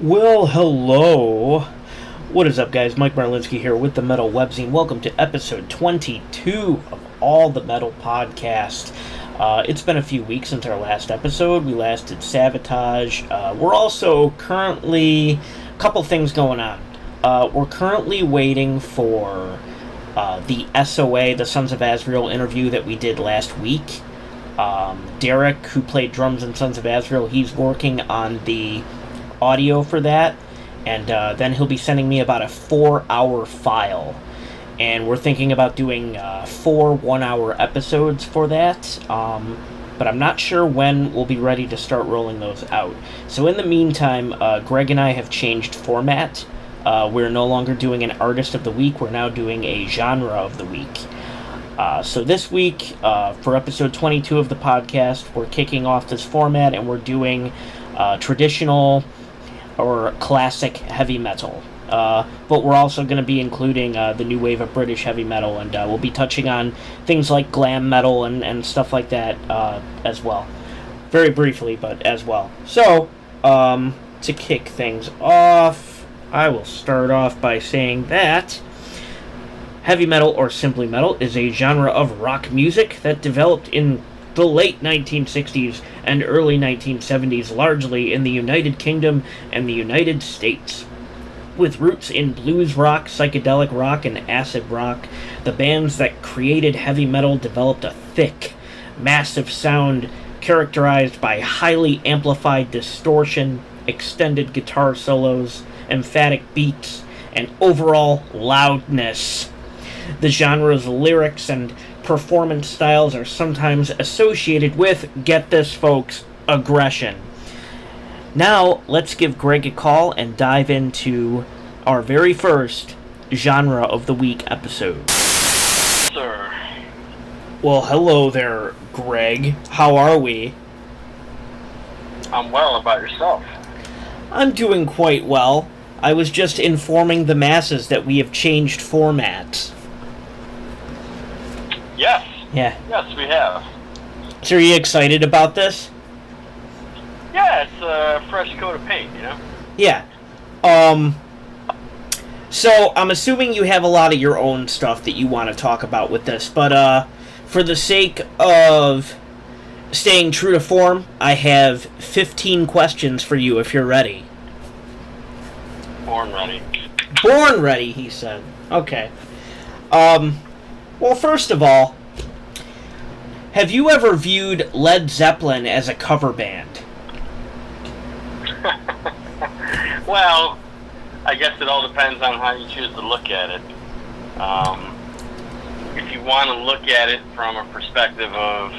Well, hello. What is up, guys? Mike Marlinsky here with the Metal Webzine. Welcome to episode 22 of All the Metal Podcast. It's been a few weeks since our last episode. We last did Sabotage. We're also currently... a couple things going on. We're currently waiting for the SOA, the Sons of Azrael interview that we did last week. Derek, who played drums in Sons of Azrael, he's working on the audio for that, and then he'll be sending me about a 4-hour file, and we're thinking about doing 4 1-hour episodes for that, but I'm not sure when we'll be ready to start rolling those out. So in the meantime, Greg and I have changed format. We're no longer doing an artist of the week, we're now doing a genre of the week. So this week, for episode 22 of the podcast, we're kicking off this format, and we're doing traditional or classic heavy metal. But we're also going to be including the new wave of British heavy metal, and we'll be touching on things like glam metal and stuff like that as well. Very briefly, but as well. So, to kick things off, I will start off by saying that heavy metal, or simply metal, is a genre of rock music that developed in the late 1960s and early 1970s, largely in the United Kingdom and the United States. With roots in blues rock, psychedelic rock, and acid rock, the bands that created heavy metal developed a thick, massive sound characterized by highly amplified distortion, extended guitar solos, emphatic beats, and overall loudness. The genre's lyrics and performance styles are sometimes associated with, get this folks, aggression. Now, let's give Greg a call and dive into our very first Genre of the Week episode. Sir. Well, hello there, Greg. How are we? I'm well. About yourself? I'm doing quite well. I was just informing the masses that we have changed formats. Yes. Yeah. Yes, we have. So are you excited about this? Yeah, it's a fresh coat of paint, you know? Yeah. So I'm assuming you have a lot of your own stuff that you want to talk about with this, but for the sake of staying true to form, I have 15 questions for you if you're ready. Born ready. Born ready, he said. Okay. Well, first of all, have you ever viewed Led Zeppelin as a cover band? Well, I guess it all depends on how you choose to look at it. If you want to look at it from a perspective of...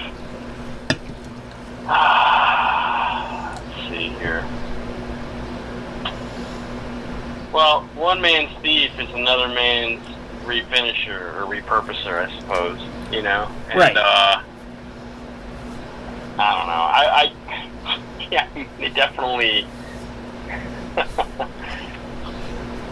let's see here. Well, one man's thief is another man's refinisher or repurposer, I suppose, you know? And, right. I don't know. Yeah, it definitely...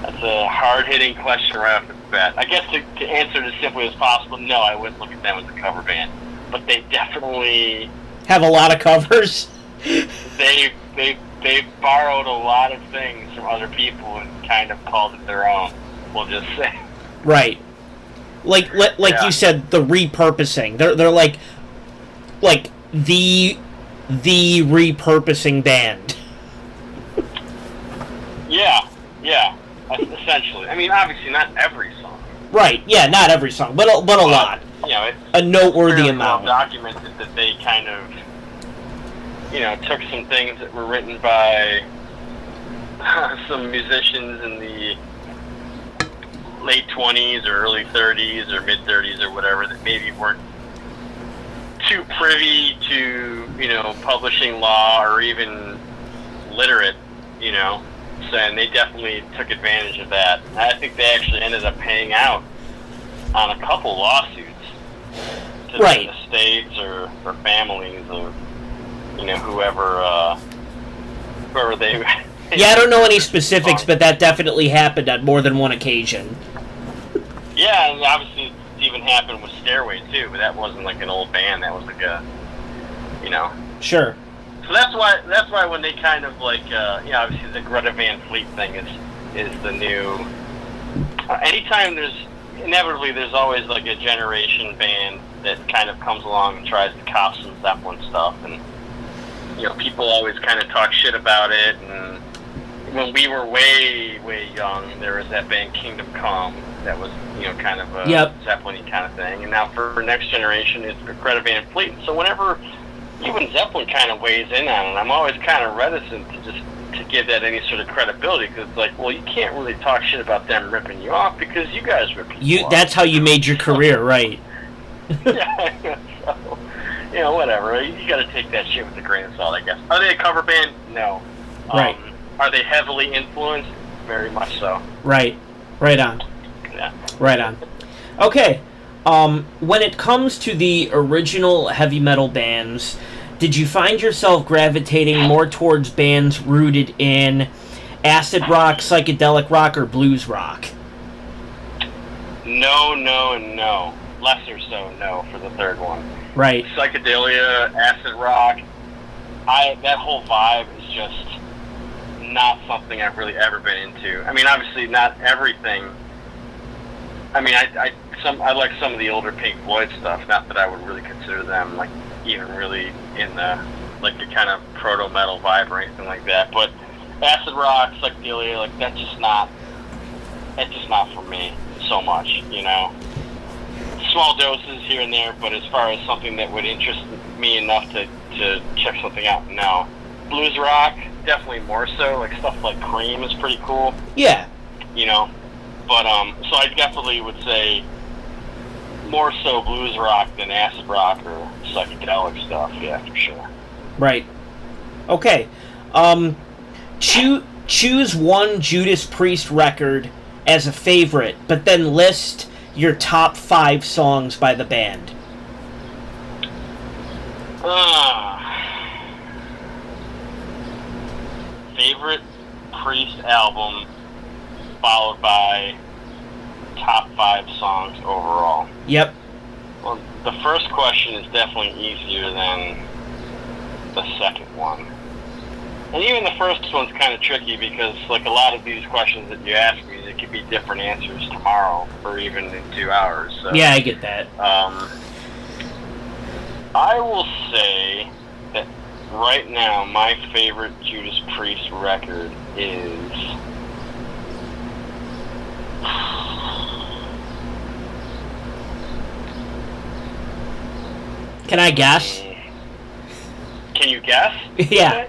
That's a hard-hitting question right off the bat. I guess to answer it as simply as possible, no, I wouldn't look at them as a cover band. But they definitely... have a lot of covers? They've borrowed a lot of things from other people and kind of called it their own, we'll just say. Right. Like Yeah. You said, the repurposing. They're like the repurposing band. Yeah, essentially. I mean, obviously not every song. Right, yeah, not every song, but a lot. You know, it's A noteworthy fairly amount. well documented that they kind of, you know, took some things that were written by some musicians in the late 20s or early 30s or mid 30s or whatever that maybe weren't too privy to, you know, publishing law or even literate, you know. So, and they definitely took advantage of that. I think they actually ended up paying out on a couple lawsuits to Right. the estates or families of, you know, whoever they... Yeah, I don't know any specifics, but that definitely happened on more than one occasion. Yeah, and obviously it even happened with Stairway, too, but that wasn't like an old band. That was like a, you know... Sure. So that's why when they kind of like obviously the Greta Van Fleet thing is the new. Anytime there's always like a generation band that kind of comes along and tries to cop some Zeppelin stuff, and people always kind of talk shit about it. And when we were way young, there was that band Kingdom Come that was kind of a Zeppelin-y kind of thing, and now for next generation it's Greta Van Fleet. So whenever even Zeppelin kind of weighs in on it, I'm always kind of reticent to give that any sort of credibility, because it's like, well, you can't really talk shit about them ripping you off because you guys rip you off. That's how you made your career, right? Yeah, so, whatever. You got to take that shit with a grain of salt, I guess. Are they a cover band? No. Right. Are they heavily influenced? Very much so. Right. Right on. Yeah. Right on. Okay. When it comes to the original heavy metal bands, did you find yourself gravitating more towards bands rooted in acid rock, psychedelic rock, or blues rock? No, and no. Lesser so no for the third one. Right. Psychedelia, acid rock, that whole vibe is just not something I've really ever been into. I mean, obviously not everything. I mean, I like some of the older Pink Floyd stuff. Not that I would really consider them like even really in the kind of proto metal vibe or anything like that. But acid rock, psychedelia, like that's just not for me so much. Small doses here and there, but as far as something that would interest me enough to check something out, no. Blues rock, definitely more so. Like stuff like Cream is pretty cool. Yeah. But so I definitely would say more so blues rock than acid rock or psychedelic stuff. Yeah, for sure. Right. Okay. Choose one Judas Priest record as a favorite, but then list your top 5 songs by the band. Favorite Priest album, followed by top 5 songs overall. Yep. Well, the first question is definitely easier than the second one. And even the first one's kind of tricky because, like, a lot of these questions that you ask me, there could be different answers tomorrow or even in 2 hours. So, yeah, I get that. I will say that right now my favorite Judas Priest record is... Can I guess? Can you guess? Yeah.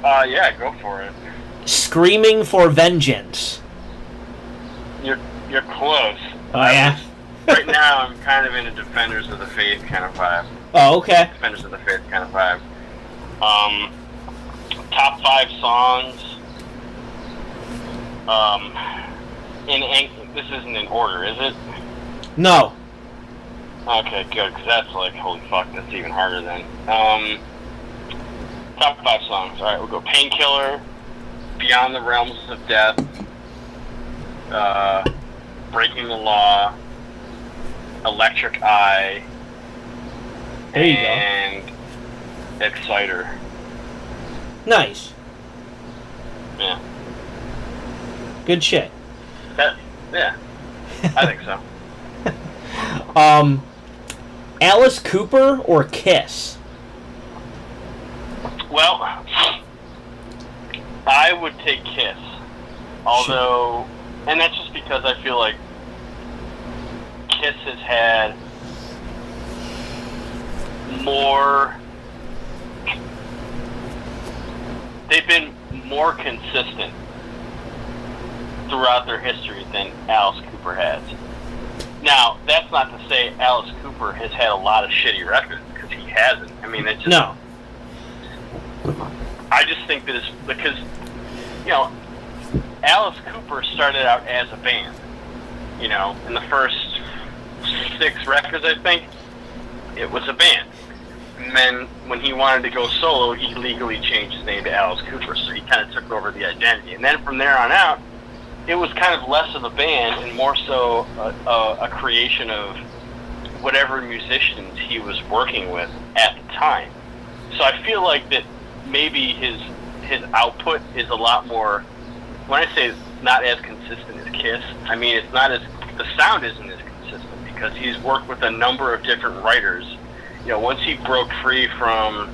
Yeah, go for it. Screaming for Vengeance. You're close. Oh, yeah? Right now, I'm kind of in a Defenders of the Faith kind of vibe. Oh, okay. Defenders of the Faith kind of vibe. Top 5 songs. This isn't in order, is it? No. Okay, good, because that's like, holy fuck, that's even harder then. Top 5 songs. Alright, we'll go Painkiller, Beyond the Realms of Death, Breaking the Law, Electric Eye, there you and Exciter. Nice. Yeah. Good shit. Yeah, I think so. Alice Cooper or Kiss? Well, I would take Kiss. Although, and that's just because I feel like Kiss has had more... They've been more consistent throughout their history than Alice Cooper has. Now, that's not to say Alice Cooper has had a lot of shitty records, because he hasn't. I mean, it's just... No. I just think that it's because, Alice Cooper started out as a band. In the first 6 records, I think, it was a band. And then when he wanted to go solo, he legally changed his name to Alice Cooper, so he kind of took over the identity. And then from there on out, it was kind of less of a band and more so a creation of whatever musicians he was working with at the time. So I feel like that maybe his output is a lot more. When I say not as consistent as Kiss, I mean it's not as the sound isn't as consistent because he's worked with a number of different writers. You know, once he broke free from,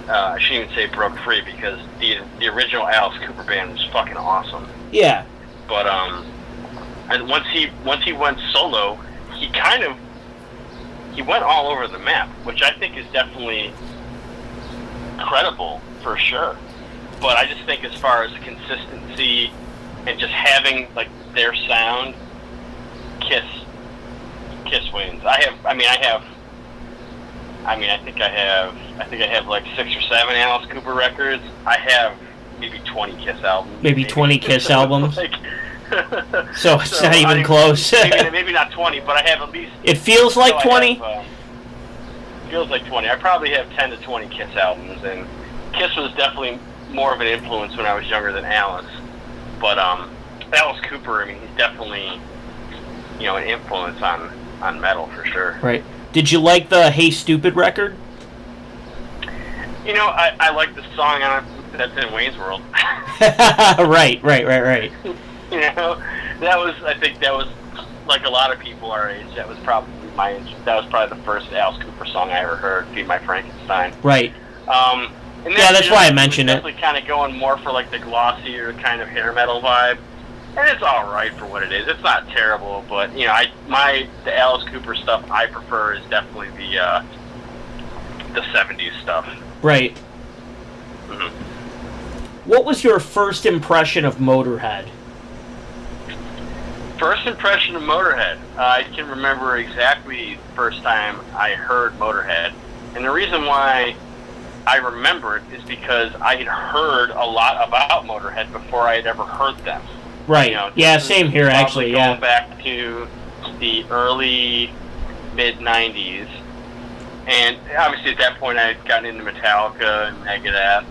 I shouldn't even say broke free because the original Alice Cooper band was fucking awesome. Yeah. But and once he went solo, he went all over the map, which I think is definitely credible for sure. But I just think as far as consistency and just having like their sound, Kiss wins. I think I have like 6 or 7 Alice Cooper records. I have maybe 20 Kiss albums. Maybe 20 Kiss albums. Like, so it's not even close. maybe not 20, but I have at least. It feels like 20. Feels like 20. I probably have 10 to 20 Kiss albums, and Kiss was definitely more of an influence when I was younger than Alice. But Alice Cooper, I mean, he's definitely, you know, an influence on metal for sure. Right. Did you like the Hey Stupid record? You know, I like the song on it that's in Wayne's World. Right. You know, I think that was like a lot of people our age. That was probably the first Alice Cooper song I ever heard. Feed My Frankenstein. Right. And that's why I mentioned it. Definitely kind of going more for like the glossier kind of hair metal vibe, and it's all right for what it is. It's not terrible, but you know, the Alice Cooper stuff I prefer is definitely the 70s stuff. Right. Mm-hmm. What was your first impression of Motorhead? First impression of Motorhead. I can remember exactly the first time I heard Motorhead, and the reason why I remember it is because I had heard a lot about Motorhead before I had ever heard them. Right. You know, yeah, same here actually. Yeah. Going back to the early mid '90s, and obviously at that point I had gotten into Metallica and Megadeth,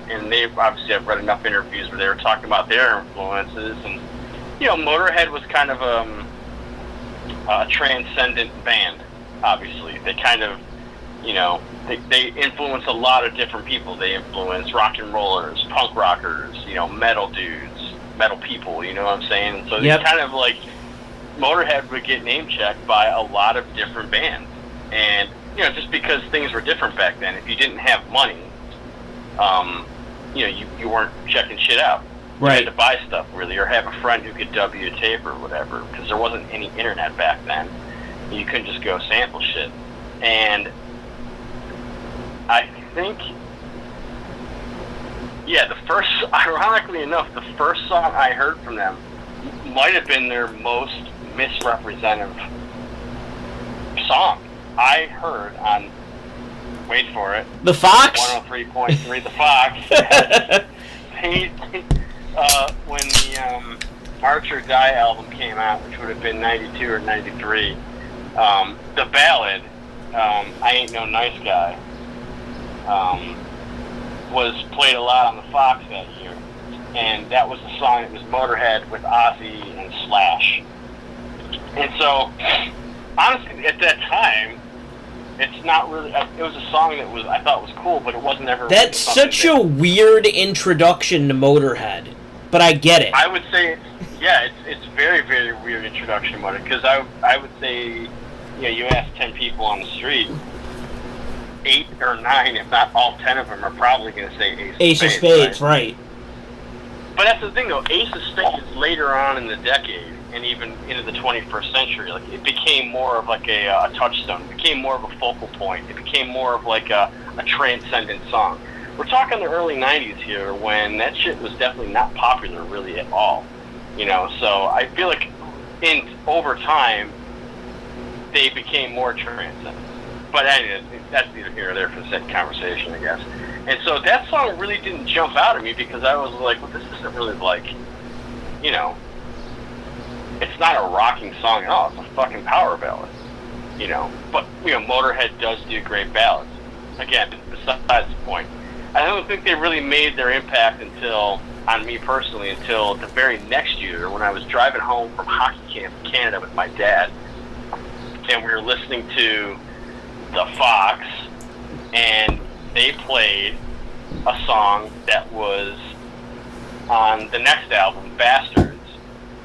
and they obviously I've read enough interviews where they were talking about their influences, and you know, Motorhead was kind of a transcendent band. Obviously, they kind of, you know, they influence a lot of different people. They influence rock and rollers, punk rockers, you know, metal dudes, metal people, you know what I'm saying? And so yep. They kind of like, Motorhead would get name checked by a lot of different bands. And, you know, just because things were different back then, if you didn't have money, you know, you weren't checking shit out. You right. had to buy stuff, really, or have a friend who could dub you a tape or whatever, because there wasn't any internet back then. You couldn't just go sample shit. And I think, yeah, ironically enough, the first song I heard from them might have been their most misrepresentative song. I heard on, wait for it, The Fox? 103.3 The Fox. When the Archer Die album came out, which would have been 92 or 93, the ballad, I Ain't No Nice Guy, was played a lot on the Fox that year, and that was the song. It was Motorhead with Ozzy and Slash. And so, honestly, at that time, it's not really. It was a song that I thought was cool, but it wasn't ever. That's such a weird introduction to Motorhead, but I get it. I would say, yeah, it's very, very weird introduction to Motorhead, because I would say, you know, you ask 10 people on the street, 8 or 9, if not all 10 of them, are probably going to say Ace of Spades, right? But that's the thing, though. Ace of Spades later on in the decade, and even into the 21st century, like, it became more of like a touchstone. It became more of a focal point. It became more of like a transcendent song. We're talking the early 90s here, when that shit was definitely not popular really at all. You know, so I feel like over time, they became more transcendent. But anyway, that's neither here or there for the sake of conversation, I guess. And so that song really didn't jump out at me, because I was like, well, this isn't really like, you know, it's not a rocking song at all. It's a fucking power ballad, you know. But, you know, Motorhead does do great ballads. Again, besides the point. I don't think they really made their impact on me personally, until the very next year, when I was driving home from hockey camp in Canada with my dad, and we were listening to The Fox, and they played a song that was on the next album, Bastards,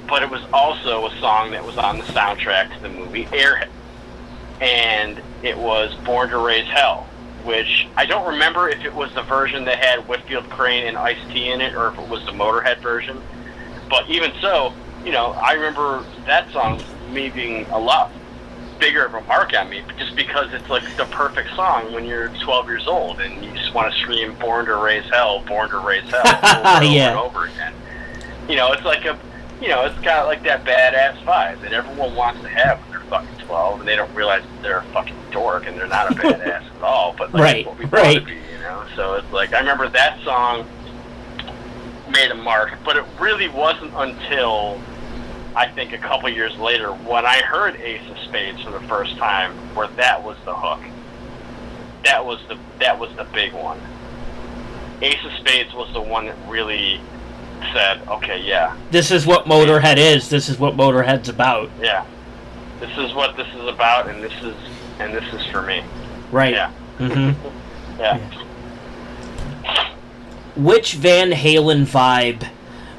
but it was also a song that was on the soundtrack to the movie Airhead. And it was Born to Raise Hell, which I don't remember if it was the version that had Whitfield Crane and Ice-T in it, or if it was the Motorhead version. But even so, I remember that song me being a lot bigger of a mark on me, just because it's like the perfect song when you're 12 years old and you just want to scream "Born to Raise Hell, Born to Raise Hell" over and over again. It's like it's got like that badass vibe that everyone wants to have when they're fucking 12, and they don't realize that they're a fucking dork and they're not a badass at all. But like, what we want to be, So it's like I remember that song made a mark, but it really wasn't until I think a couple years later when I heard Ace of Spades for the first time where that was the hook. That was the big one. Ace of Spades was the one that really said, okay, yeah. This is what Motorhead is. This is what Motorhead's about. Yeah. This is what this is about, and this is for me. Right. Yeah. Mm-hmm. Yeah. Which Van Halen vibe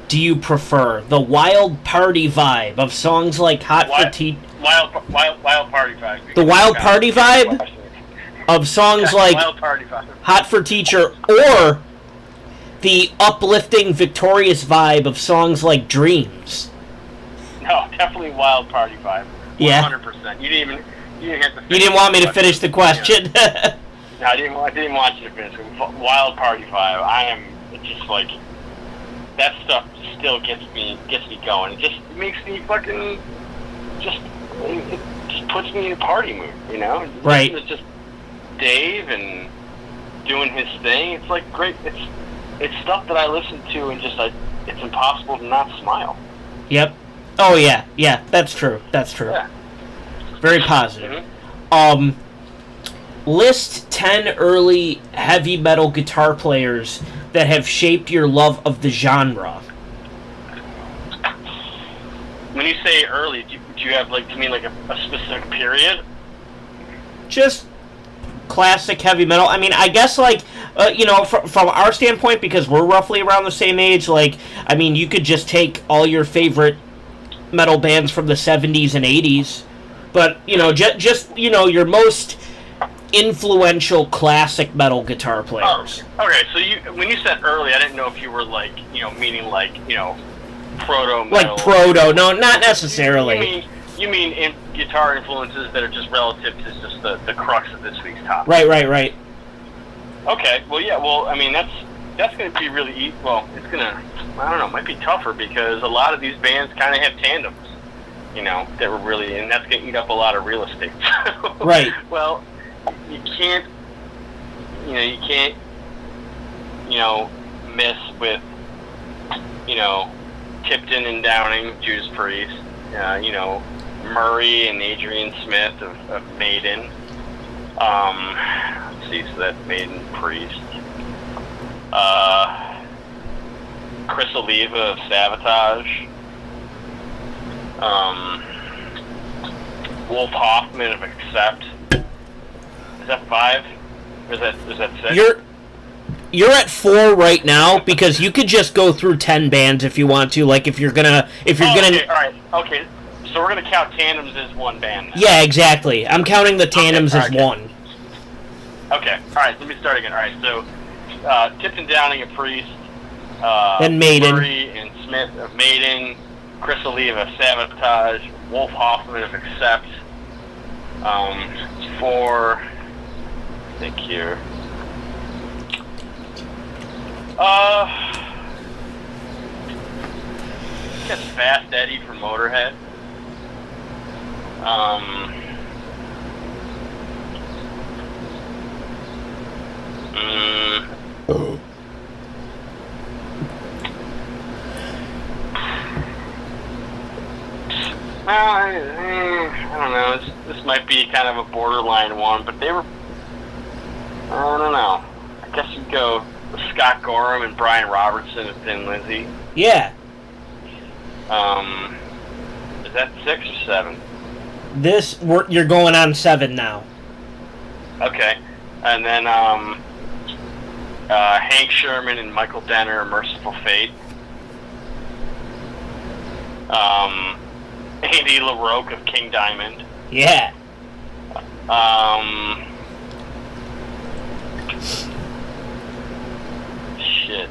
do you prefer? The wild party vibe of songs like Hot for Teacher... Wild party vibe. The wild party vibe of songs like Wild party vibe. Hot for Teacher, or the uplifting, victorious vibe of songs like Dreams? No, definitely wild party vibe. 100%. Yeah. You didn't have to. You didn't want me to finish the question. Yeah. No, I didn't want you to finish. Wild party vibe. It's just like that stuff still gets me going. It makes me fucking it just puts me in a party mood, Right. It's just Dave and doing his thing. It's like great. It's stuff that I listen to and just it's impossible to not smile. Yep. Oh yeah, that's true. Yeah. Very positive. Mm-hmm. List 10 early heavy metal guitar players that have shaped your love of the genre. When you say early, do you have do you mean like a specific period? Just classic heavy metal. I mean, I guess from our standpoint, because we're roughly around the same age, you could just take all your favorite metal bands from the 70s and 80s, but just your most influential classic metal guitar players. Oh, okay, so when you said early, I didn't know if you were meaning proto metal. Like proto? No, not necessarily. You mean guitar influences that are just relative to just the crux of this week's topic. Right. Okay, well, yeah, that's going to be really easy. Well, it's going to, I don't know, it might be tougher because a lot of these bands kind of have tandems, that were really, and that's going to eat up a lot of real estate. Right. Well, you can't miss with, Tipton and Downing, Judas Priest, Murray and Adrian Smith of Maiden. Let's see, so that's Maiden, Priest. Chris Oliva of Sabotage. Wolf Hoffman of Accept. Is that 5? Or is that 6? You're at 4 right now because you could just go through 10 bands if you want to. Like if you're gonna. Okay, all right. Okay, so we're gonna count tandems as one band now. Yeah, exactly. I'm counting the tandems as one. Okay, all right. Let me start again. All right, so Tipton Downing of Priest. Then Maiden. Murray and Smith of Maiden. Chris Oliva of Sabotage. Wolf Hoffman of Accept. 4. I think here. I guess Fast Eddie from Motorhead. I don't know. This might be kind of a borderline one, but they were. I don't know. I guess you'd go with Scott Gorham and Brian Robertson of Thin Lizzy. Yeah. Is that 6 or 7? You're going on 7 now. Okay. And then Hank Sherman and Michael Denner, Merciful Fate. Andy LaRocque of King Diamond. Yeah. Shit.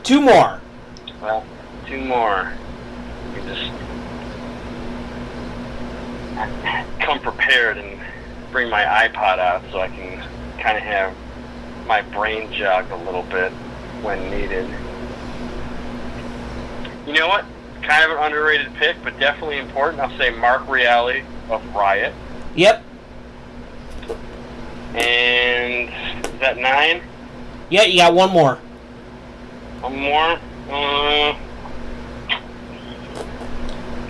2 more. Well, 2 more. You just come prepared and bring my iPod out so I can kind of have my brain jogged a little bit when needed. You know what? Kind of an underrated pick, but definitely important. I'll say Mark Reale of Riot. Yep. And is that 9? Yeah, you got 1 more. 1 more?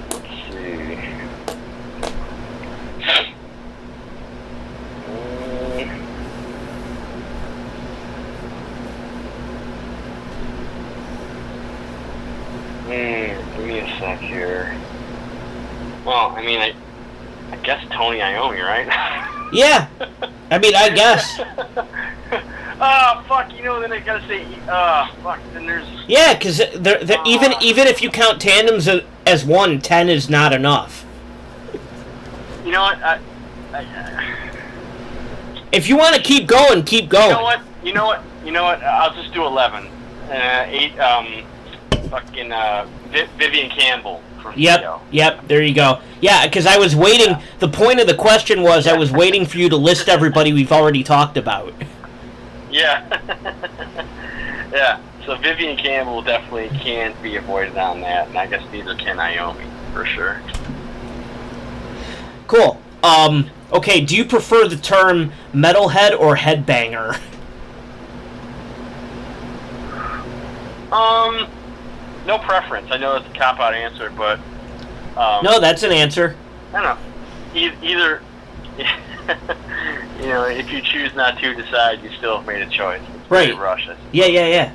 Let's see. Give me a sec here. Well, I mean, I guess Tony Iommi, right? Yeah. I mean, I guess. Oh, fuck, then I gotta say, fuck, then there's... Yeah, because even if you count tandems as 1, 10 is not enough. You know what, if you want to keep going, keep going. You know what, I'll just do 11. 8, fucking, Vivian Campbell from Theo. Yep, there you go. Yeah, because I was waiting, the point of the question was I was waiting for you to list everybody we've already talked about. Yeah. Yeah, so Vivian Campbell definitely can't be avoided on that, and I guess neither can Iommi, for sure. Cool. Okay, do you prefer the term metalhead or headbanger? No preference. I know it's a cop-out answer, but... no, that's an answer. I don't know. Either... if you choose not to decide, you still have made a choice. It's right. Rush, I suppose. Yeah.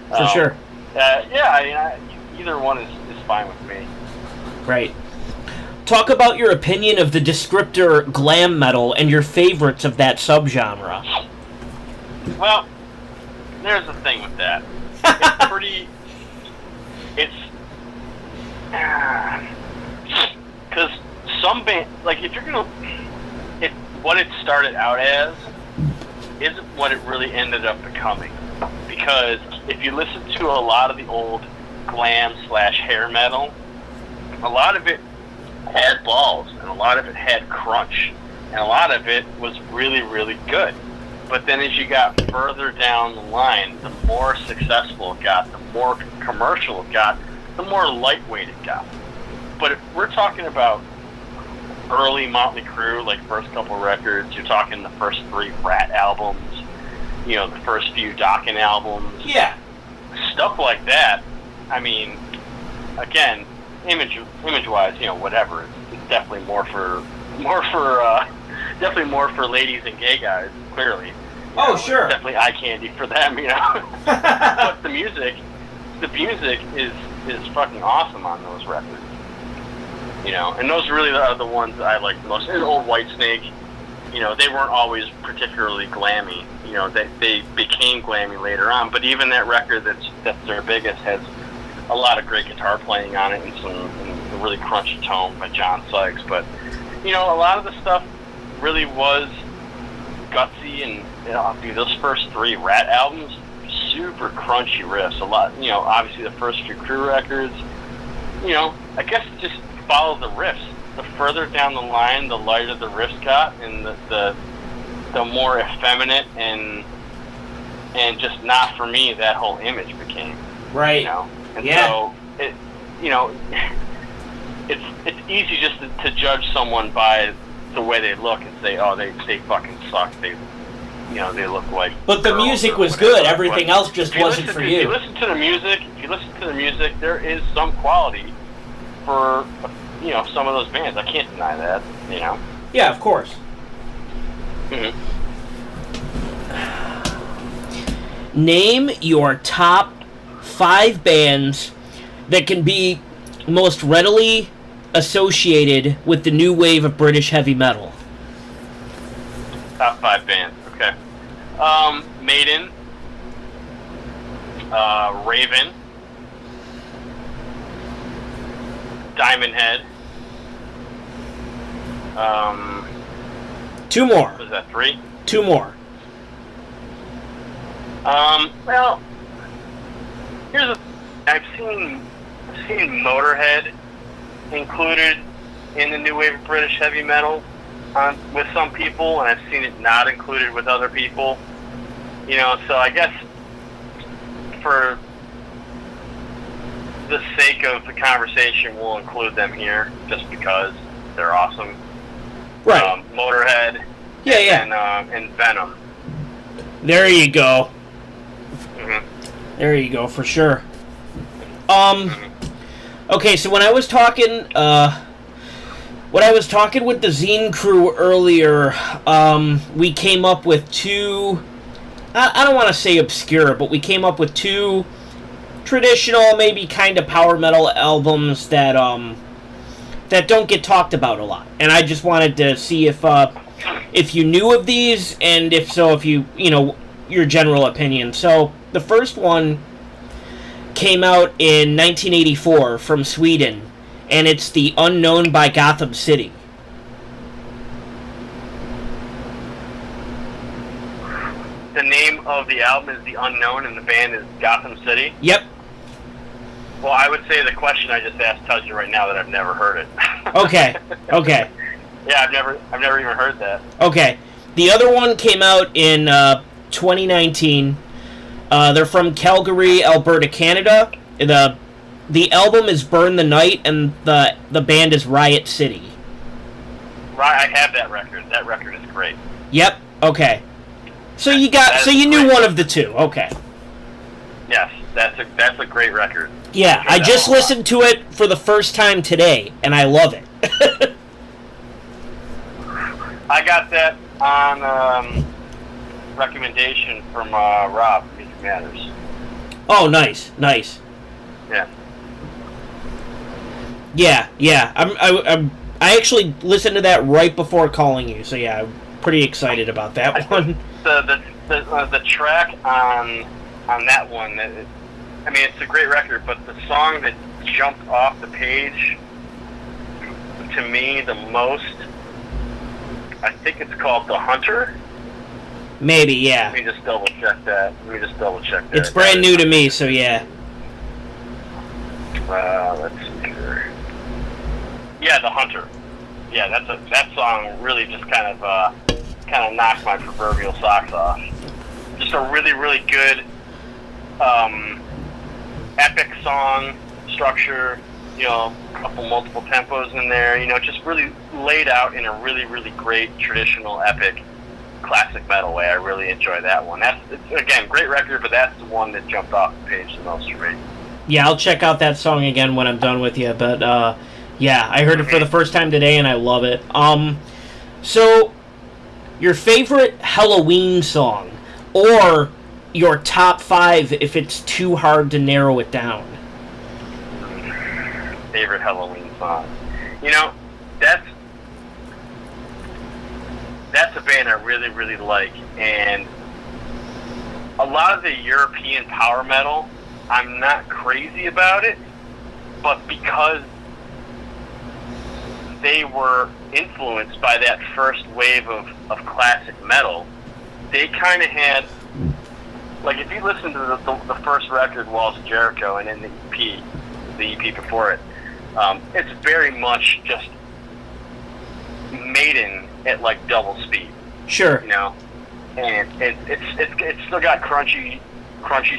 For sure. Either one is fine with me. Right. Talk about your opinion of the descriptor glam metal and your favorites of that subgenre. Well, there's the thing with that. It's pretty... Because some band... Like, if you're going to... What it started out as isn't what it really ended up becoming. Because if you listen to a lot of the old glam/hair metal, a lot of it had balls, and a lot of it had crunch, and a lot of it was really, really good. But then as you got further down the line, the more successful it got, the more commercial it got, the more lightweight it got. But if we're talking about early Motley Crue, like first couple records, you're talking the first 3 Rat albums, the first few Dokken albums. Yeah. Stuff like that, I mean, again, image-wise, whatever. It's definitely more for definitely more for ladies and gay guys, clearly. Sure. Definitely eye candy for them, But the music is fucking awesome on those records. And those really are the ones that I like the most. And old Whitesnake, they weren't always particularly glammy. They became glammy later on. But even that record that's their biggest has a lot of great guitar playing on it and a really crunchy tone by John Sykes. But a lot of the stuff really was gutsy, and those first 3 Rat albums, super crunchy riffs. A lot, obviously the first few Crue records. I guess just follow the riffs. The further down the line, the lighter the riffs got, and the more effeminate and just not for me that whole image became. Right. And so it's easy just to judge someone by the way they look and say, oh, they fucking suck. They look like. But the music was good. Everything else just wasn't for you. If you listen to the music, there is some quality for some of those bands. I can't deny that. Yeah, of course. Mm-hmm. Name your top 5 bands that can be most readily associated with the new wave of British heavy metal. Top 5 bands. Okay. Maiden, Raven, Diamond Head. Two more. Was that 3? 2 more. Well, I've seen Motorhead included in the new wave of British heavy metal with some people, and I've seen it not included with other people. So I guess for the sake of the conversation, we'll include them here just because they're awesome. Right. Motorhead. Yeah. And Venom. There you go. Mm-hmm. There you go, for sure. Okay, so when I was talking with the zine crew earlier, we came up with 2, I don't want to say obscure, but we came up with 2 traditional, maybe kind of power metal albums that don't get talked about a lot. And I just wanted to see if you knew of these, and if so, if your general opinion. So the first one came out in 1984 from Sweden, and it's The Unknown by Gotham City. The name of the album is The Unknown, and the band is Gotham City? Yep. Well, I would say the question I just asked tells you right now that I've never heard it. Okay. Yeah, I've never even heard that. Okay. The other one came out in 2019. They're from Calgary, Alberta, Canada. The album is Burn the Night, and the band is Riot City. Right, I have that record. That record is great. Yep. Okay. So you knew one of the 2. Okay. Yes, that's a great record. Yeah, I just listened to it for the first time today, and I love it. I got that on recommendation from Rob, Music Matters. Oh, nice. Yeah. I actually listened to that right before calling you, so yeah, I'm pretty excited about that one. The track on that one, it's a great record, but the song that jumped off the page to me the most, I think it's called The Hunter. Maybe, yeah. Let me just double check that. It's brand new to me, so yeah. Let's see here. Yeah, The Hunter. Yeah, that song really just kind of knocked my proverbial socks off. Just a really, really good epic song structure. Multiple tempos in there. Just really laid out in a really, really great traditional epic classic metal way. I really enjoy that one. It's again, great record, but that's the one that jumped off the page the most for me. Yeah, I'll check out that song again when I'm done with you, but yeah, I heard it for the first time today and I love it. So your favorite Halloween song, or your top 5 if it's too hard to narrow it down? Favorite Halloween song. That's a band I really, really like, and a lot of the European power metal, I'm not crazy about it, but because they were influenced by that first wave of classic metal, they kind of had, like, if you listen to the first record, Walls of Jericho, and then the EP before it, it's very much just Maiden at like double speed. Sure. And it's still got crunchy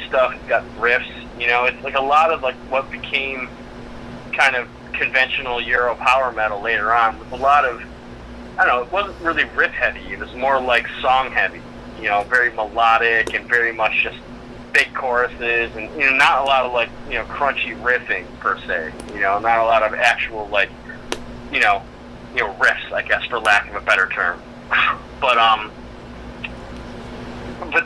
stuff. It's got riffs. It's like a lot of like what became kind of conventional Euro power metal later on, with a lot of, I don't know, it wasn't really riff heavy. It was more like song heavy. Very melodic and very much just big choruses, and not a lot of like crunchy riffing per se. Not a lot of actual like riffs, I guess, for lack of a better term. But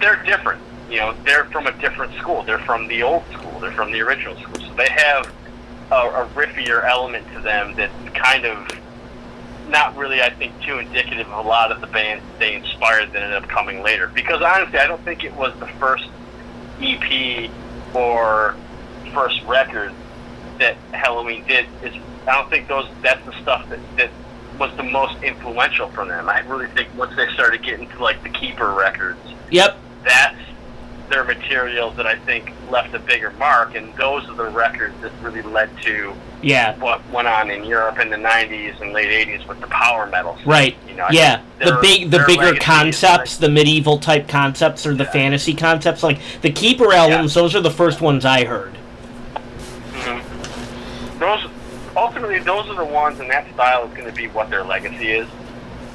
they're different. They're from a different school. They're from the old school. They're from the original school. So they have a riffier element to them that's kind of not really, I think, too indicative of a lot of the bands they inspired that ended up coming later. Because honestly, I don't think it was the first EP or first record that Halloween did is, I don't think that's the stuff that was the most influential for them. I really think once they started getting to like the Keeper records, Yep. that's their material that I think left a bigger mark, and those are the records that really led to what went on in Europe in the 90s and late 80s with the power metal stuff. Right. You know, the bigger concepts, the medieval type concepts, or the fantasy concepts, like the Keeper albums. Those are the first ones I heard. Mm-hmm. Those are the ones, and that style is going to be what their legacy is.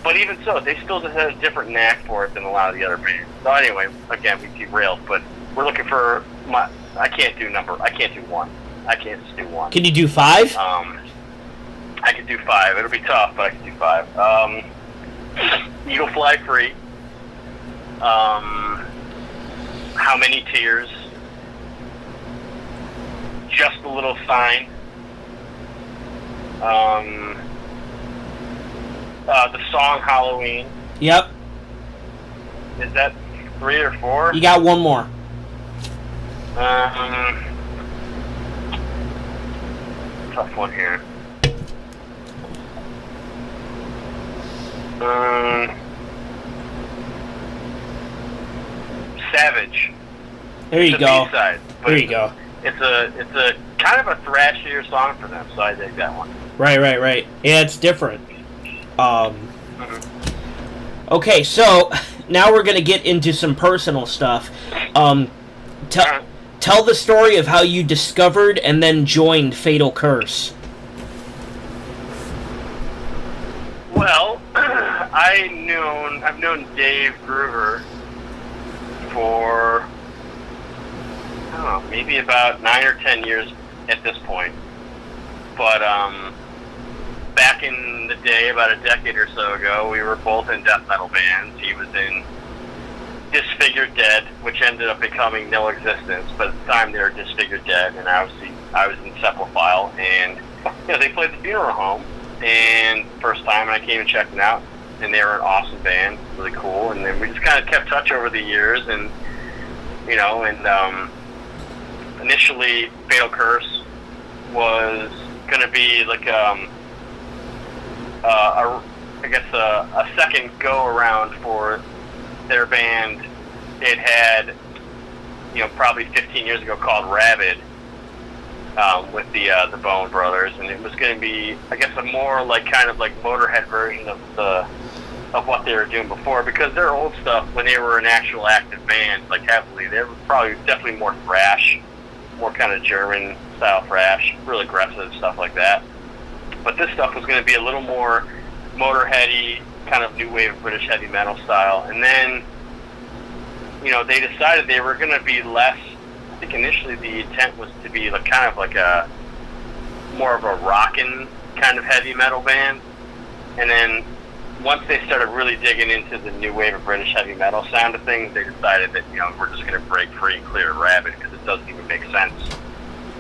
But even so, they still just have a different knack for it than a lot of the other bands. So anyway, again, we derailed, but we're looking for I can't do one. I can't just do one. Can you do 5? I can do 5. It'll be tough, but I can do 5. Eagle Fly Free. How Many Tears. Just a Little Sign. The song Halloween. Yep. Is that 3 or 4? You got one more. Tough one here. Savage. There you go. B-side, there you go. It's a kind of a thrashier song for them, so I dig that one. Right. Yeah, it's different. Okay, so now we're going to get into some personal stuff. Tell the story of how you discovered and then joined Fatal Curse. Well, I've known Dave Groover for, I don't know, maybe about 9 or 10 years at this point. But back in the day, about a decade or so ago, we were both in death metal bands. He was in Disfigured Dead, which ended up becoming No Existence, but at the time they were Disfigured Dead, and I was in Zeppelin, and they played the funeral home, and first time I came and checked them out, and they were an awesome band, really cool, and then we just kind of kept touch over the years, and initially Fatal Curse was going to be like a second go around for their band. It had probably 15 years ago called Rabid, with the Bone Brothers, and it was going to be, I guess, a more like kind of like Motorhead version of what they were doing before, because their old stuff, when they were an actual active band, like heavily, they were probably definitely more thrash, more kind of German style thrash, real aggressive stuff like that. But this stuff was going to be a little more Motorheady, kind of new wave of British heavy metal style. And then, they decided they were going to be less. I think initially the intent was to be like kind of like a more of a rockin' kind of heavy metal band. And then once they started really digging into the new wave of British heavy metal sound of things, they decided that we're just going to break free and clear Rabid, because it doesn't even make sense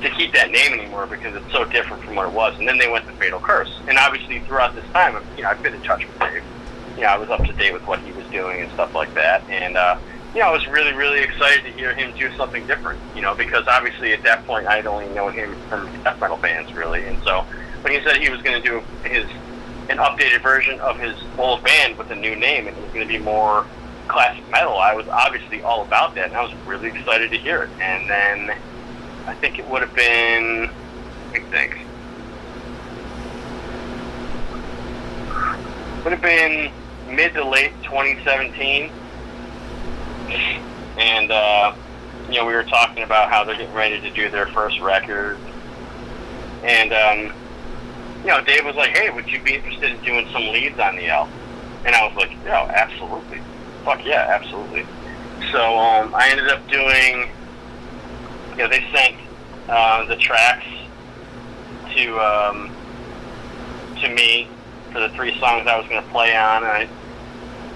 to keep that name anymore, because it's so different from what it was. And then they went to Fatal Curse, and obviously throughout this time, I've been in touch with Dave. I was up to date with what he was doing and stuff like that, and I was really, really excited to hear him do something different. Because obviously at that point I'd only known him from death metal bands, really. And so when he said he was going to do an updated version of his old band with a new name, and it was going to be more classic metal, I was obviously all about that, and I was really excited to hear it. And then I think it would have been, mid to late 2017, and we were talking about how they're getting ready to do their first record, and Dave was like, "Hey, would you be interested in doing some leads on the album?" And I was like, "Yeah, absolutely, fuck yeah, absolutely." So I ended up doing. They sent the tracks to me for the 3 songs I was going to play on, and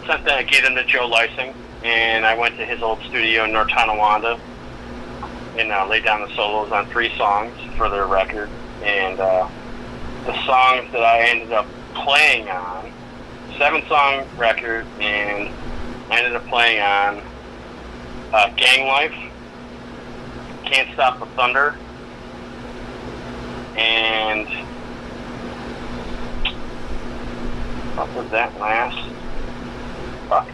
I gave them to Joe Lysing, and I went to his old studio in North Tonawanda and laid down the solos on 3 songs for their record. And the songs that I ended up playing on, 7-song record, and I ended up playing on Gang Life Can't Stop the Thunder, and what was that last? Fuck.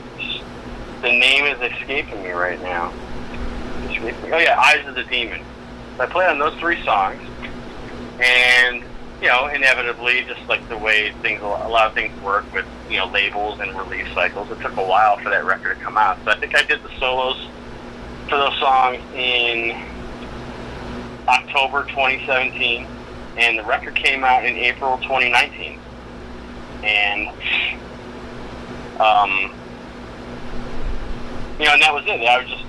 The name is escaping me right now. Oh yeah, Eyes of the Demon. So I played on those 3 songs, and inevitably, just like the way a lot of things work with labels and release cycles, it took a while for that record to come out. So I think I did the solos for those songs in October 2017, and the record came out in April 2019. And and that was it. I was just,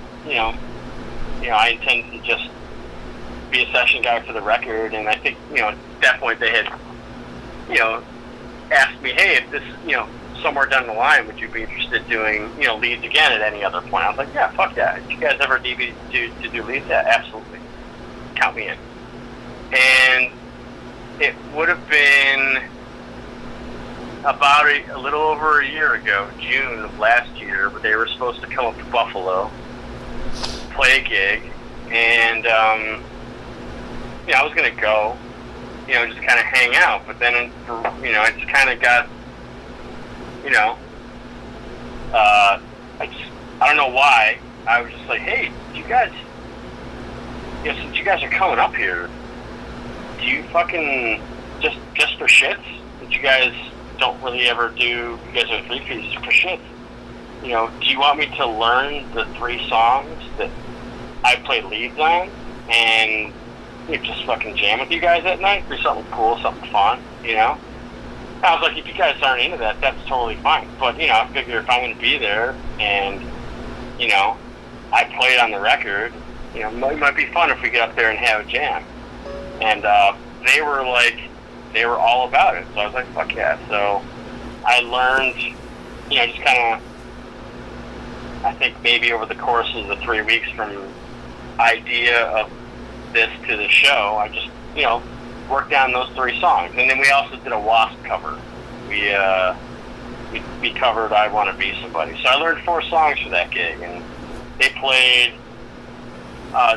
I intended to just be a session guy for the record, and I think, at that point they had, asked me, hey, if this, somewhere down the line, would you be interested in doing, leads again at any other point? I was like, yeah, fuck that. If you guys ever need me to do leads, yeah, absolutely. Count me in. And it would have been about a little over a year ago, June of last year, but they were supposed to come up to Buffalo, play a gig, and I was gonna go, just kind of hang out. But then, I just kind of got, I don't know why. I was just like, hey, you guys, since you guys are coming up here, do you fucking just for shits? That you guys don't really ever do, you guys are 3 pieces for shits. Do you want me to learn the 3 songs that I play leads on and just fucking jam with you guys at night? Do something cool, something fun, I was like, if you guys aren't into that, that's totally fine. But, I figure if I'm going to be there and, I play it on the record, it might be fun if we get up there and have a jam. And they were all about it. So I was like, fuck yeah. So I learned, just kind of, I think maybe over the course of the 3 weeks from idea of this to the show, I just, worked down those 3 songs. And then we also did a Wasp cover. We covered I Want to Be Somebody. So I learned 4 songs for that gig, and they played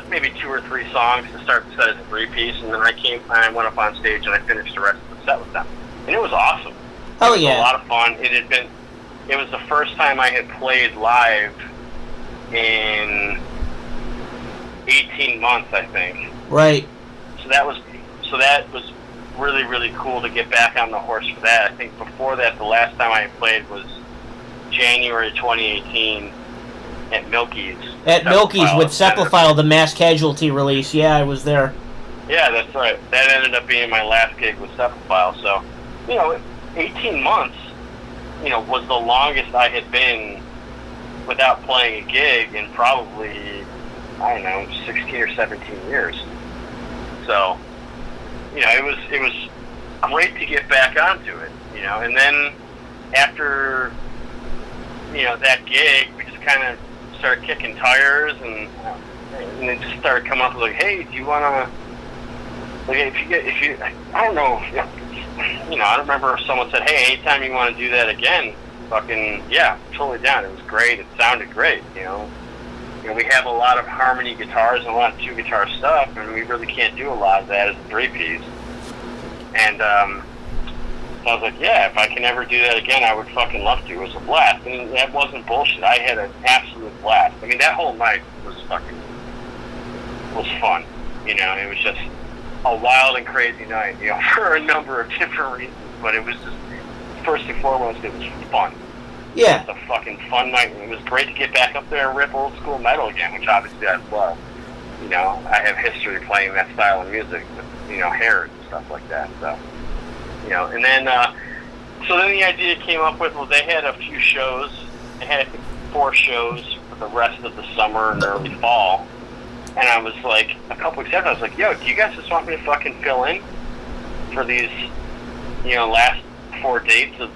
maybe 2 or 3 songs to start the set as a 3-piece, and then I went up on stage and I finished the rest of the set with them. And it was awesome. Oh, it was yeah. a lot of fun. It was the first time I had played live in 18 months, I think. Right. So that was really, really cool to get back on the horse for that. I think before that, the last time I played was January 2018 at Milky's. At Milky's with Zeppelin, the Mass Casualty release. Yeah, I was there. Yeah, that's right. That ended up being my last gig with Zeppelin. So, 18 months, was the longest I had been without playing a gig in probably, 16 or 17 years. So, it was great to get back onto it, and then after, that gig, we just kind of started kicking tires, and it just started coming up with like, hey, do you want to, like, if you, I don't know, I don't remember if someone said, hey, anytime you want to do that again, fucking, yeah, totally down. It was great. It sounded great, we have a lot of harmony guitars and a lot of 2-guitar stuff, and we really can't do a lot of that as a 3-piece. And so I was like, yeah, if I can ever do that again, I would fucking love to. It was a blast. And that wasn't bullshit. I had an absolute blast. I mean, that whole night was fun. It was just a wild and crazy night, for a number of different reasons. But it was just, first and foremost, it was fun. Yeah. It was a fucking fun night, and it was great to get back up there and rip old school metal again, which obviously I love. I have history playing that style of music with, Harris and stuff like that. So, and then, so then the idea came up with, well, they had a few shows. They had 4 shows for the rest of the summer and early fall. And I was like, a couple weeks after, I was like, yo, do you guys just want me to fucking fill in for these, last 4 dates of,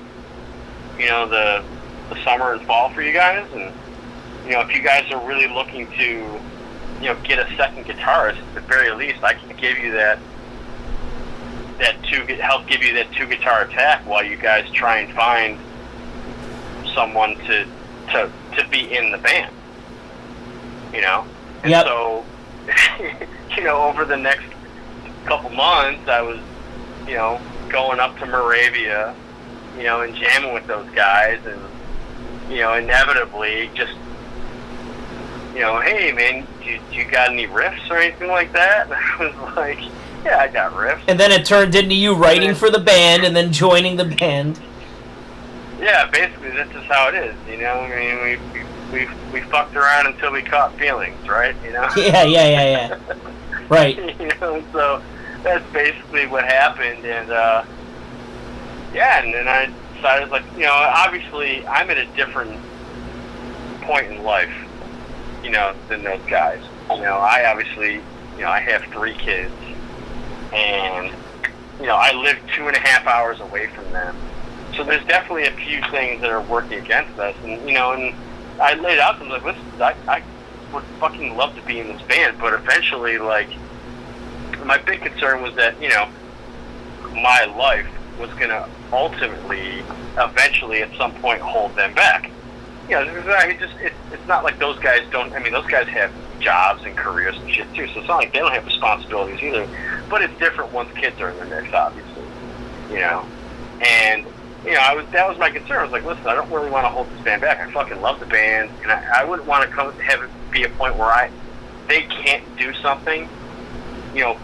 the summer and fall for you guys? And, if you guys are really looking to, get a second guitarist, at the very least, I can give you help give you that 2-guitar attack while you guys try and find someone to be in the band, And Yep. so over the next couple months, I was, going up to Moravia, and jamming with those guys, and, inevitably just, hey, man, do you got any riffs or anything like that? And I was like, yeah, I got riffs. And then it turned into you writing for the band and then joining the band. Yeah, basically, that's just how it is, I mean, we fucked around until we caught feelings, right? Yeah. Right. So that's basically what happened, and and then I decided, like, obviously I'm at a different point in life, than those guys. I obviously, I have 3 kids, and, I live 2.5 hours away from them. So there's definitely a few things that are working against us, and, and I laid out to them, like, listen, I would fucking love to be in this band, but eventually, like, my big concern was that, my life was going to eventually, at some point, hold them back. It's not like those guys don't, those guys have jobs and careers and shit, too, so it's not like they don't have responsibilities either, but it's different once kids are in the mix, obviously, and, that was my concern. I was like, listen, I don't really want to hold this band back. I fucking love the band, and I wouldn't want to have it be a point where they can't do something,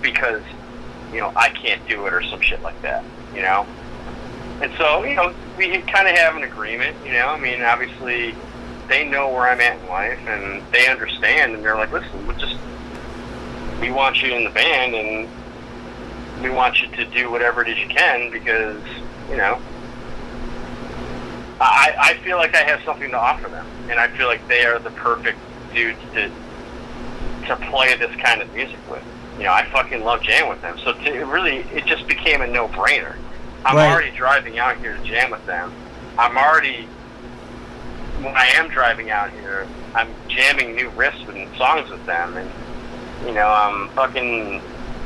because, I can't do it or some shit like that, And so, we kind of have an agreement, obviously they know where I'm at in life, and they understand, and they're like, listen, we want you in the band, and we want you to do whatever it is you can, because, I feel like I have something to offer them, and I feel like they are the perfect dudes to play this kind of music with. I fucking love jamming with them, so it just became a no-brainer. I'm already driving out here to jam with them. When I am driving out here, I'm jamming new riffs and songs with them, and,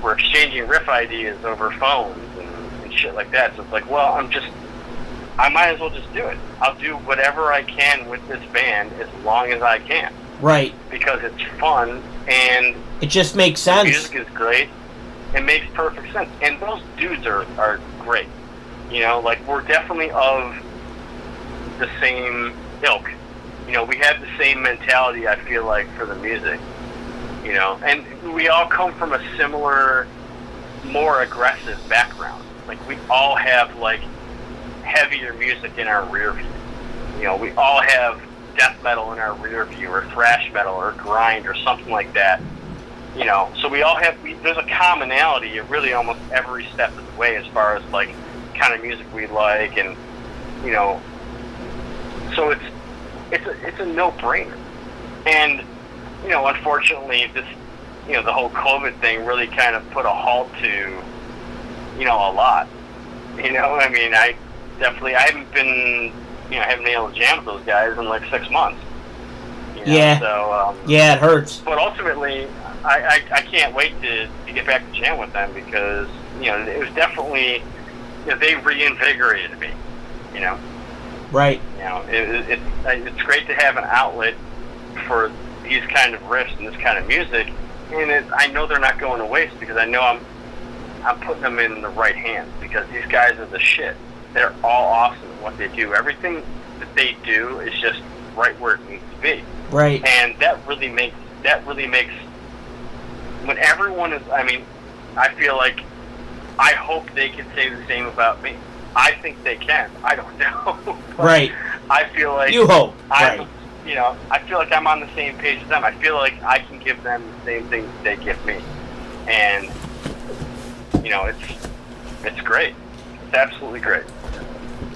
we're exchanging riff ideas over phones and shit like that, so it's like, well, I might as well just do it. I'll do whatever I can with this band as long as I can. Right. Because it's fun, and it just makes sense. The music is great. It makes perfect sense. And those dudes are great. We're definitely of the same ilk. We have the same mentality, I feel like, for the music. And we all come from a similar, more aggressive background. Like, we all have, like, heavier music in our rear view. We all have death metal in our rear view, or thrash metal, or grind, or something like that. So we all have, there's a commonality at really almost every step of the way as far as, like, kind of music we like, and, so it's a no-brainer. And, unfortunately, this, the whole COVID thing really kind of put a halt to, a lot. I haven't been able to jam with those guys in like 6 months. Yeah. So, yeah, it hurts. But ultimately, I can't wait to get back to jam with them, because, it was definitely, they reinvigorated me, Right. It's great to have an outlet for these kind of riffs and this kind of music, and I know they're not going to waste, because I know I'm putting them in the right hands, because these guys are the shit. They're all awesome at what they do. Everything that they do is just right where it needs to be. Right. And that really makes when everyone is, I feel like, I hope they can say the same about me. I think they can. I don't know. Right. I feel like you hope. Right. I feel like I'm on the same page as them. I feel like I can give them the same things they give me, and it's great. It's absolutely great.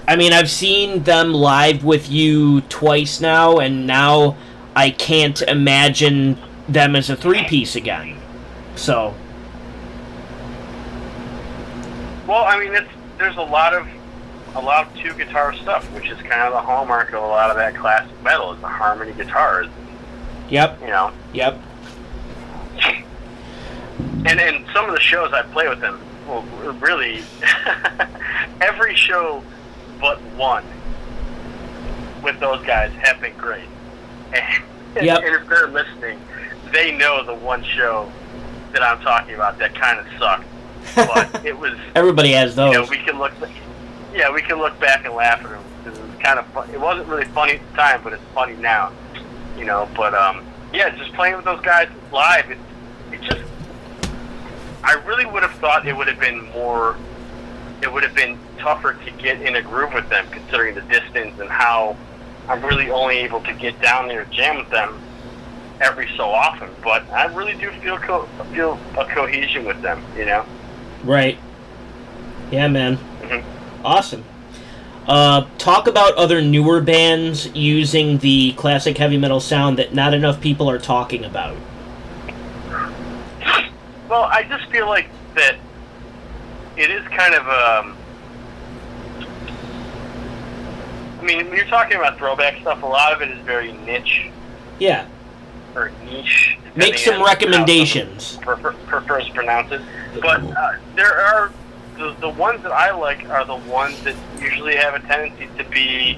I've seen them live with you twice now, and now I can't imagine them as a 3-piece again. So. Well, there's a lot of 2-guitar stuff, which is kind of the hallmark of a lot of that classic metal, is the harmony guitars. Yep. Yep. And some of the shows I play with them, well, really, every show but one with those guys have been great. And, yep. and if they're listening, they know the one show that I'm talking about that kind of sucked. But it was... Everybody has those. You know, we can look back and laugh at them. It was kind of fun. It wasn't really funny at the time, but it's funny now. You know, but, yeah, just playing with those guys live, it just... I really would have thought it would have been tougher to get in a groove with them, considering the distance and how I'm really only able to get down there and jam with them every so often. But I really do feel a cohesion with them, you know? Right. Yeah, man. Mm-hmm. Awesome. Talk about other newer bands using the classic heavy metal sound that not enough people are talking about. Well, I just feel like that it is kind of I mean, when you're talking about throwback stuff, a lot of it is very niche. Yeah. Or niche. Make some recommendations. Prefers to pronounce it. But there are... The ones that I like are the ones that usually have a tendency to be...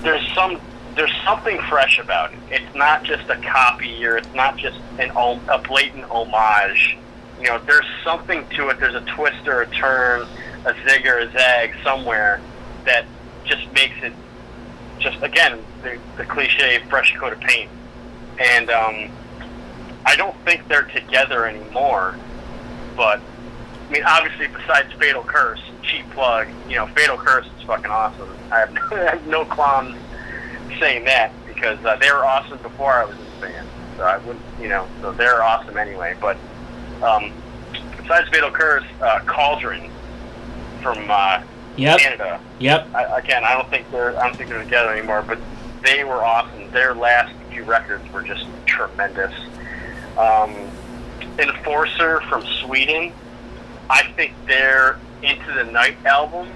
There's something fresh about it. It's not just a copy, or it's not just a blatant homage. You know, there's something to it. There's a twist or a turn, a zig or a zag somewhere that just makes it just, again, the cliche fresh coat of paint. And I don't think they're together anymore, but I mean, obviously, besides Fatal Curse, cheap plug, you know, Fatal Curse is fucking awesome. I have no qualms saying that, because they were awesome before I was in the band. So I wouldn't, you know, so they're awesome anyway. But besides Fatal Curse, Cauldron from Canada. Yep. I don't think they're together anymore, but they were awesome. Their last few records were just tremendous. Enforcer from Sweden. I think their Into the Night album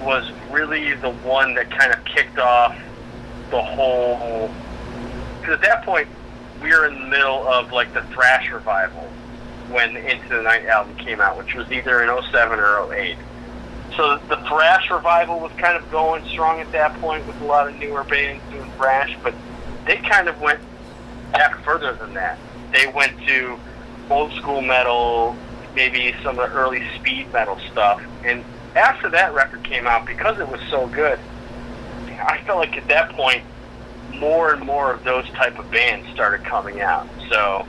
was really the one that kind of kicked off the whole... Because at that point, we were in the middle of, like, the thrash revival when the Into the Night album came out, which was either in 07 or 08. So the thrash revival was kind of going strong at that point with a lot of newer bands doing thrash, but they kind of went back further than that. They went to old school metal, maybe some of the early speed metal stuff. And after that record came out, because it was so good, I felt like at that point, more and more of those type of bands started coming out. So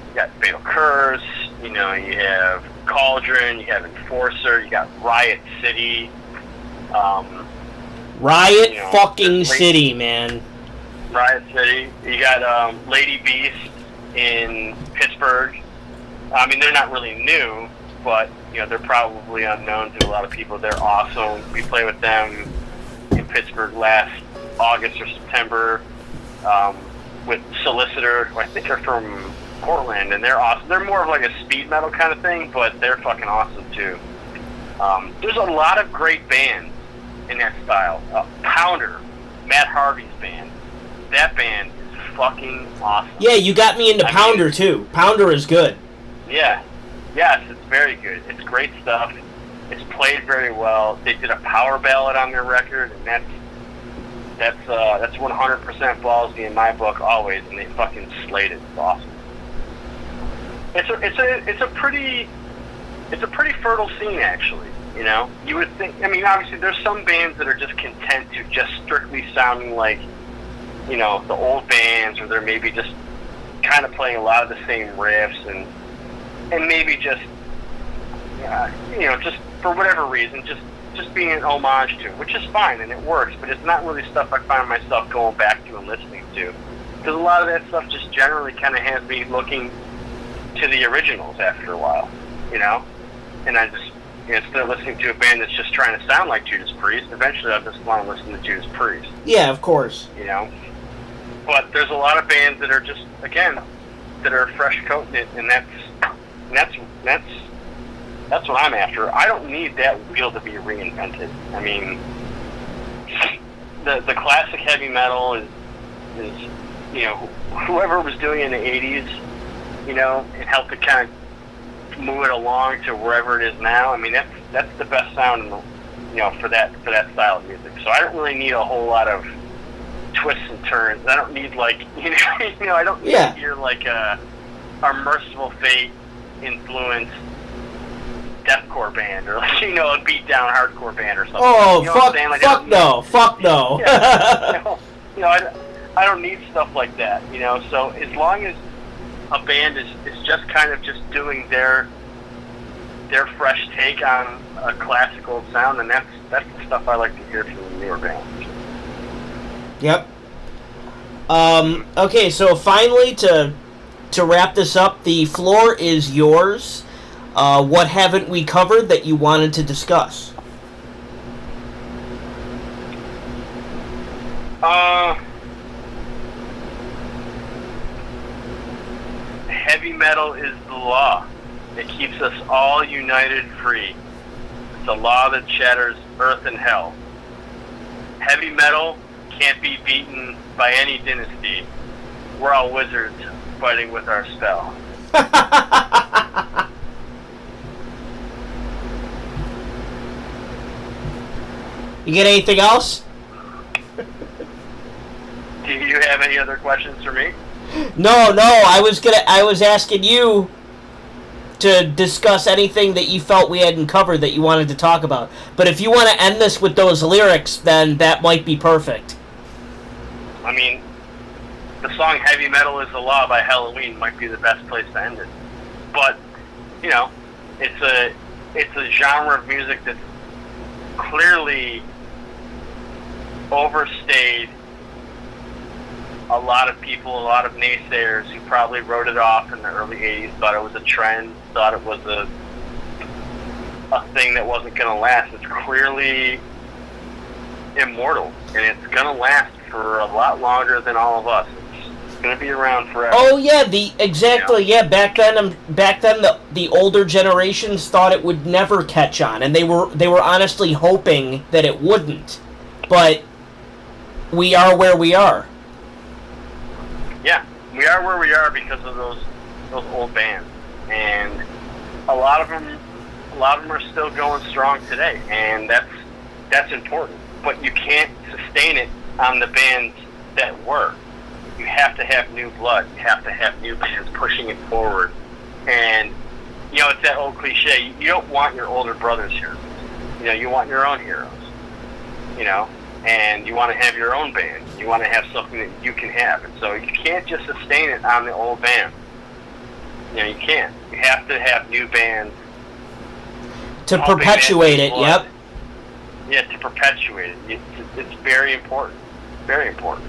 you got Fatal Curse, you know, you have Cauldron, you have Enforcer, you got Riot City. Riot City, man. Riot City. You got Lady Beast in Pittsburgh. I mean, they're not really new, but, you know, they're probably unknown to a lot of people. They're awesome. We played with them in Pittsburgh last August or September with Solicitor, who I think are from Portland, and they're awesome. They're more of like a speed metal kind of thing, but they're fucking awesome too. There's a lot of great bands in that style. Pounder, Matt Harvey's band. That band is fucking awesome. Yeah, you got me into Pounder too. Pounder is good. Yeah. Yes, it's very good. It's great stuff. It's played very well. They did a power ballad on their record, and that's 100% ballsy in my book always, and they fucking slayed it. It's awesome. It's a pretty fertile scene, actually. You know, you would think. I mean, obviously, there's some bands that are just content to just strictly sounding like, you know, the old bands, or they're maybe just kind of playing a lot of the same riffs and maybe just, you know, just for whatever reason, just being an homage to, which is fine and it works, but it's not really stuff I find myself going back to and listening to, because a lot of that stuff just generally kind of has me looking to the originals after a while, you know, and I just, you know, instead of listening to a band that's just trying to sound like Judas Priest, eventually I just want to listen to Judas Priest. Yeah, of course. You know, but there's a lot of bands that are just, again, that are fresh coating it, and that's what I'm after. I don't need that wheel to be reinvented. I mean, the classic heavy metal is you know, whoever was doing it in the 80s, you know, it helped to kind of move it along to wherever it is now. I mean, that's the best sound, you know, for that style of music. So I don't really need a whole lot of twists and turns. I don't need like I don't need to hear like a Merciful Fate influenced deathcore band or like a beat down hardcore band or something. Oh, fuck no. Yeah, I don't need stuff like that. So as long as a band is just kind of just doing their fresh take on a classical sound, and that's the stuff I like to hear from the newer bands. Yep. Okay, so finally to wrap this up, the floor is yours. What haven't we covered that you wanted to discuss? Heavy metal is the law. It keeps us all united free. It's a law that shatters earth and hell. Heavy metal can't be beaten by any dynasty. We're all wizards fighting with our spell. You get anything else? Do you have any other questions for me? No. I was asking you to discuss anything that you felt we hadn't covered that you wanted to talk about. But if you want to end this with those lyrics, then that might be perfect. I mean, the song "Heavy Metal Is the Law" by Halloween might be the best place to end it. But it's a genre of music that's clearly overstayed. A lot of people, a lot of naysayers who probably wrote it off in the early 80s, thought it was a trend, thought it was a thing that wasn't going to last. It's clearly immortal, and it's going to last for a lot longer than all of us. It's going to be around forever. Oh yeah, yeah. Back then the older generations thought it would never catch on, and they were honestly hoping that it wouldn't. But we are where we are. Yeah, we are where we are because of those old bands, and a lot of them are still going strong today, and that's important. But you can't sustain it on the bands that were. You have to have new blood. You have to have new bands pushing it forward. And it's that old cliche. You don't want your older brothers' heroes. You want your own heroes. And you want to have your own band. You want to have something that you can have. And so you can't just sustain it on the old band. You can't. You have to have new bands. To perpetuate it, yep. Yeah, to perpetuate it. It's very important. Very important.